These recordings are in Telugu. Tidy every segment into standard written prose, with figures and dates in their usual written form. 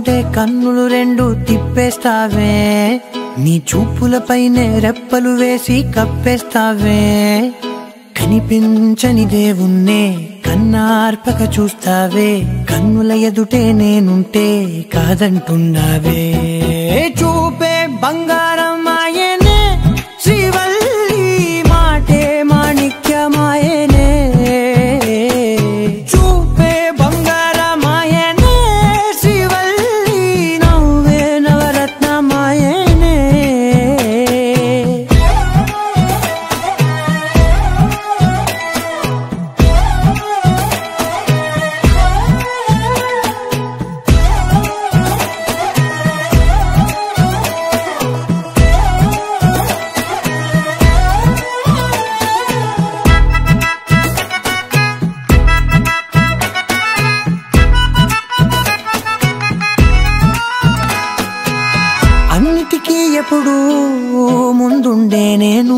చూస్తుంటే కన్నులు రెండు తిప్పేస్తావే, నీ చూపులపైనే రెప్పలు వేసి కప్పేస్తావే. కనిపించని దేవుణ్ణే కన్నార్పక చూస్తావే, కన్నుల ఎదుటే నేనుంటే కాదంటున్నావే. చూపే బంగారం ఆయనే, శ్రీవల్లి మాటే మాణిక్యమాయనే. చూపే బంగారం ఆయనే, శ్రీవల్లి నవ్వే నవరత్నమాయనే. అన్నిటికీ ఎప్పుడు ముందుండే నేను,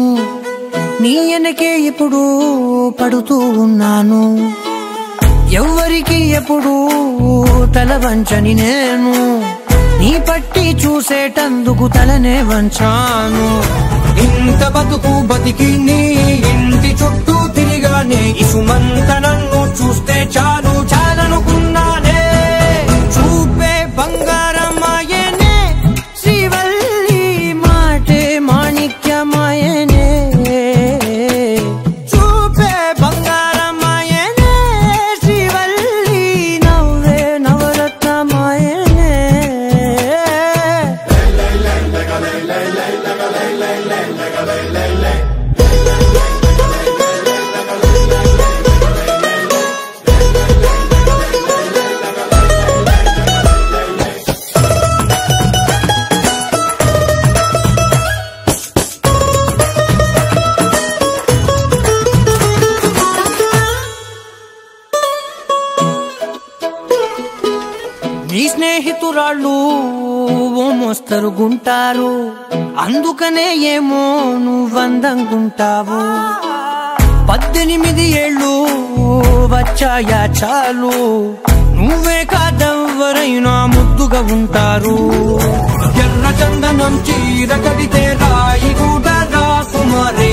నీ వెనకే ఎప్పుడు పడుతూ ఉన్నాను. ఎవ్వరికి ఎప్పుడు తల వంచని నేను, నీ పట్టి చూసేటందుకు తలనే వంచాను. ఇంత బతుకు బతికి నీ ఇంటి చుట్టూ తిరిగానే, ఇసుమంత నన్ను చూస్తే చాలు చాలనుకున్నానే. చూపే బంగారం ఆయనే, శ్రీవల్లి మాటే మాణిక్యమాయనే. చూపే బంగారం ఆయనే, శ్రీవల్లి నవ్వే నవరత్నమాయనే. నీ స్నేహితురాళ్ళు ఓ మోస్తరుగుంటారు, అందుకనే ఏమో నువ్వందంగుంటావు. 18 ఏళ్ళు వచ్చాయా చాలు, నువ్వే కాదెవ్వరైనా ముద్దుగా ఉంటారు. ఎర్ర చందనం చీర కడితే రాయి కూడా రాకుమారే,